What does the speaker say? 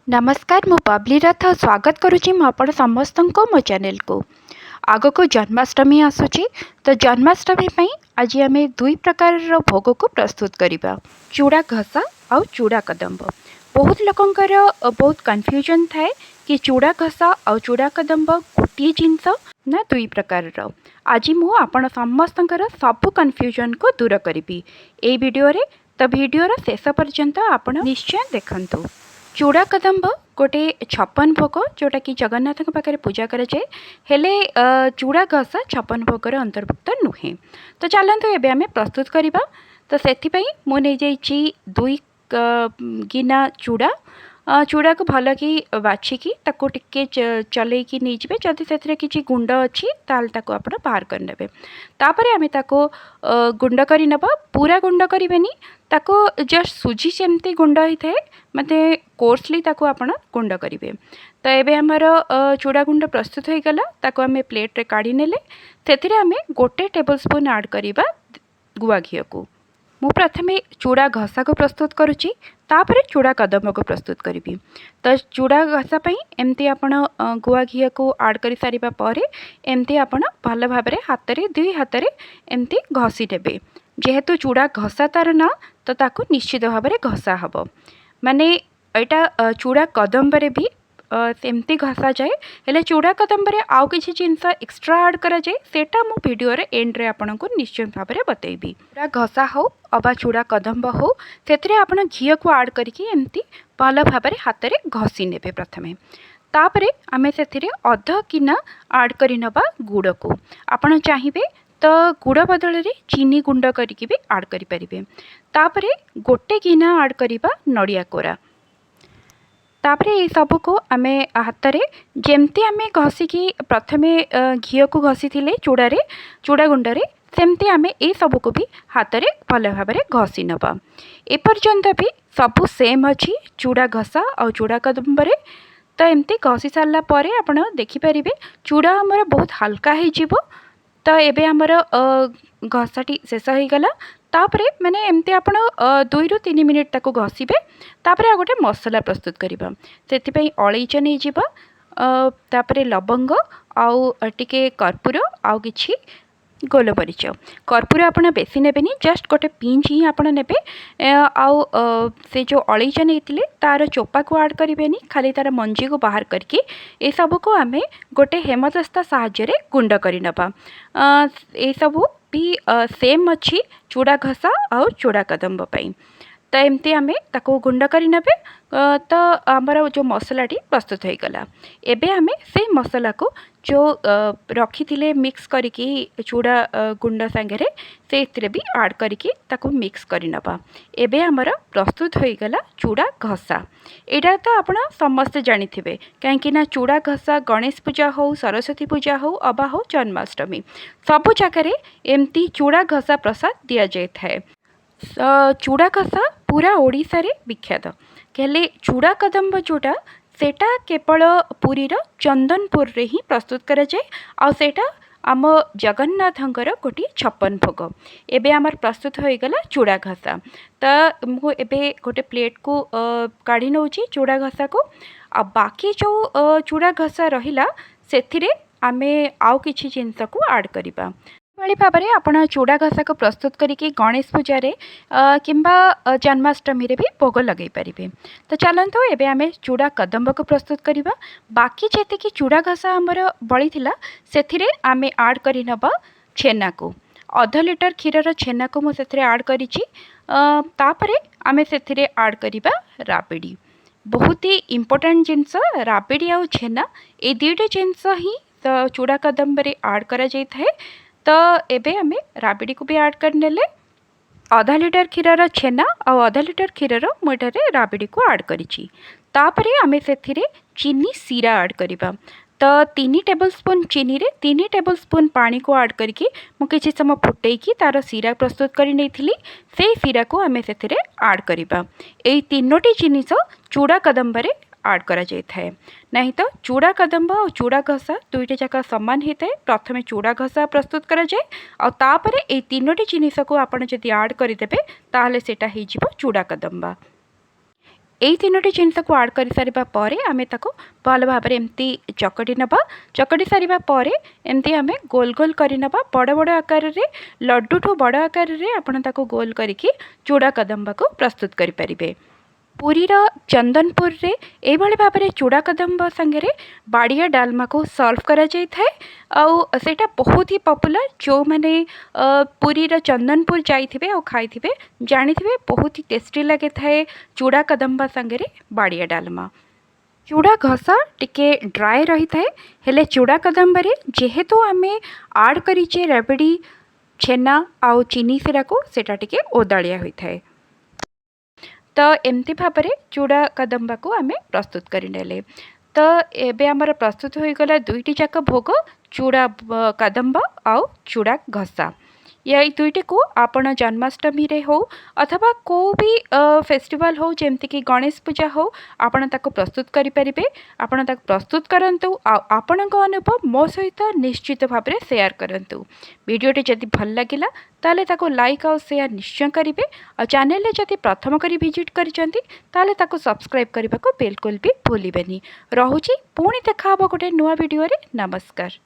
नमस्कार मु बबली रथ स्वागत करुच्ची आपण समस्त मो चैनल को आग को जन्माष्टमी आसूची तो जन्माष्टमी पई आज आम दुई प्रकार भोग को प्रस्तुत करवा चूड़ा घसा आउ चूड़ा कदम्ब। बहुत लोकंकर बहुत कन्फ्यूजन थाए कि चूड़ा घसा आउ चूड़ा कदम्ब गोटे जिनस ना दुई प्रकार आज मु आपण समस्तंकर सब कन्फ्यूजन को दूर करी ए वीडियो रे। तो वीडियोर शेष पर्यंत आपण निश्चय देखंतु। चूड़ा कदम्ब गोटे छप्पन भोग जोटा कि जगन्नाथ पाखे पूजा कराए हेले चूड़ा घसा छप्पन भोगर अंतर्भुक्त नुहे। तो चलतु एबे आमे प्रस्तुत करवा। तो से मुझे दुई गिना चूड़ा चूड़ा को भल कि बाछिकी ताको टिके चलैकी नहींजे जदि से किसी गुंड अच्छी ताल ताको आपण बाहर करने तापर आमे ताको गुंड कर नबा पूरा गुंड करेनि ताको जस्ट सुजी सेमती गुंड होता है मते कोर्सली ताको आपण गुंड करेंगे। तो ये आमर चूड़ा गुंड प्रस्तुत हो गला ताको आमे प्लेट रे काढ़ी नेले से आमे गोटे टेबल स्पून ऐड करवा गुआ घी को। मु प्रथमे चूड़ा घसा को प्रस्तुत करुच्ची तापर चूड़ा कदम्ब को प्रस्तुत करी। तो चूड़ा घसा एमती आपण गुआ घी को ऐड कर सारिबा परे एमती आपण भल भाव हाथ रे दुई हाथ रे एमती घसी देबे। जेहेतु चूड़ा घसा तार ना तो ताकू निश्चित भाव में घसा हम माने यहाँ चूड़ा कदम्ब रे भी सेमती घसा जाए हेले चूड़ा कदम्ब रे आउ किसी जिनस एक्स्ट्रा ऐड करा जाए सेटा मु वीडियो रे एंड रे आपन को निश्चित भाव में बतेबी। चूड़ा घसा हो अबा चूड़ा कदम्ब हो से आपन घी को ऐड करके एमती भल भाव में हाथ में घसी नेबे। प्रथमे तापरे आमे से अध किना ऐड करि नबा गुड़ को। आपन चाहिए तो गुड़ बदल रे चीनी गुंड करके भी ऐड करि परिबे। तापरे गोटे गिना ऐड करिबा नड़िया कोरा। तापरे ये सब को आमे हाथ रे जेमती आमे घसिकी प्रथमे घी को घसी थिले चूड़ा गुंड रे सेमती आमे ए सब को भी हाथ रे भल भाव में घसी नबा। एपर्यंत भी सब सेम अच्छी चूड़ा घसा और चूड़ा कदम्ब रे। तो एमती घसी सारा पर आप देखिपारे चूड़ा आमर बहुत हल्का हो। तो एबे आमर घसाटी शेष हो गला तापरे माने एमती आपण 2 ରୁ 3 मिनिट ताको घसीबे। तापरे आ गोटे मसला प्रस्तुत करबा सेति पई अलैच नै जिबा तापरे लवंग आउ टिके कर्पूर आउ किछि गोलमरीच। कर्पूर आपड़ बेसी नेबेनी जस्ट गोटे पिंच ही आपड़ नेबे। आउ से जो अलैच नहीं तार चोपा को ऐड करेनि खाली तार मंजी को बाहर करके ये सब को आमे गोटे हेमदस्ता साहाय्य रे गुंड कर नबा। ये सब भी सेम अच्छी चूड़ा घसा और चूड़ा कदम्ब पाई। तो एमती आमे ताको गुंड कर नेबे। तो आमर जो मसलाटी प्रस्तुत हो गला एबे आमे से मसला को जो रखी थिले मिक्स करके चूड़ा गुंड सांगे से भी ऐड करके ताको मिक्स कर नबा। एबे आमर प्रस्तुत हो गला चूड़ा घसा। एटा तो आपण समस्ते जानी थे कहीं चूड़ा घसा गणेश पूजा हो सरस्वती पूजा हो अबा हो जन्माष्टमी सबु जगह एमती चूड़ा घसा प्रसाद दि जाए थाए। चूड़ा घसा पूरा ओडिशा रे विख्यात कहले चूड़ा कदम्ब जोटा सेटा केवल पुरीर चंदनपुर रे ही प्रस्तुत करा जाए आ सेटा आम जगन्नाथंकर गोटे छप्पन भोग। एबे आमर प्रस्तुत हो गला चूड़ा घसा। तो मु एबे गोटे प्लेट को काढ़ी नौची चूड़ा घसा को आ बाकी जो चूड़ा घसा रहिला सेथिरे आमे आउ किछि जिनस को ऐड करिबा। भाई भाव में आप चूड़ा घसा को प्रस्तुत करके गणेश पूजा किंबा जन्माष्टमी रे भी भोग लगे पारे। तो चलतु एबे आमे चूड़ा कदम्ब को प्रस्तुत करवा। बाकी जेते कि चूड़ा घसा आमर बड़ी थिला सेथिरे आमे ऐड करि नबा छेना को। अध लिटर क्षीर छेना को मुझे ऐड करिछि। तापरे आमे सेथिरे ऐड करिबा राबिड़ी। बहुत ही इम्पोर्टेंट जिनस राबिड़ी आउ छेना ए दुईटा जिनस ही तो चूड़ा कदम्ब रे ऐड करा जाय थाए। तो एबे आमे राबिड़ी को भी ऐड कर नेले। आधा लिटर क्षीर छेना और आधा लिटर क्षीर मुझे राबिड़ी को ऐड करिछि। तापरे आमे सेथिरे चीनी सीरा ऐड करिबा। तो 3 टेबल स्पून चीनी रे 3 टेबल स्पून पानी को ऐड करके मु किछि समय फुटेकी तार सीरा प्रस्तुत करि नैथिली से सीरा को आमे सेथिरे ऐड करिबा। एई तीनोटी जिनिस चूड़ा कदम्ब रे ऐड करा जाय थाए। नहीं तो चूड़ा कदम्ब और चूड़ा घसा दुईटा जाक सामान होता है। प्रथमे चूड़ा घसा प्रस्तुत करा जाए और तापरे ए तीनोटी जिनिस को आपण जदि ऐड करदेबे ताहले सेटा हो चूड़ा कदम्बा। यही तीनोटी जिनस को आड कर सारिबा परे आमे ताको भल भाव एमती चकटी नबा। चकटी सारिबा परे एमती आमे गोल गोल करि नबा। बड़ बड़ आकार रे लड्डू ठो बड़ आकार रे आपण ताको गोल करिकी चूड़ा कदम्बा को प्रस्तुत करि परिबे। पुरीर चंदनपुर रे एई भली भाव में चूड़ा कदम्ब संगे बाड़िया डालमा को सर्व करा जाय थाए। आउ सेटा बहुत ही पॉपुलर जो माने पुरीर चंदनपुर जाइथिबे और खाइथिबे जानिथिबे बहुत ही टेस्टी लगे थाए चूड़ा कदम्ब संगे बाड़िया डालमा। चूड़ा घसा टिके ड्राए रही थाए हेले चूड़ा कदम्ब रे जेहेतु आमे आड करिचे राबड़ी छेना आउ चीनी सिरा को सेटा टिके ओदालिया होई थाए। तो एमती भाव में चूड़ा कदम्बा को आमे प्रस्तुत करें। तो एबे आमर प्रस्तुत हो गला दुईटी जाक भोग चूड़ा कदम्बा आउ चूड़ा घसा। या दुईटी को आपण जन्माष्टमी रे हो अथवा को भी फेस्टिवल हो जमती कि गणेश पूजा हो आपण ताको प्रस्तुत करि परिबे। आपण ताको प्रस्तुत करंतु आपणक अनुभव मो सहित निश्चित भाव में शेयर करंतु। वीडियोटी जदि भल लागिला ताले ताको लाइक और शेयर निश्चय करिवे। और चैनल जदि प्रथम करी विजिट करिसंती ताले ताको सब्सक्राइब करबा को बिल्कुल भी भूलिबेनी। रहुची पुणी देखा हबो गोटे नुआ वीडियो रे। नमस्कार।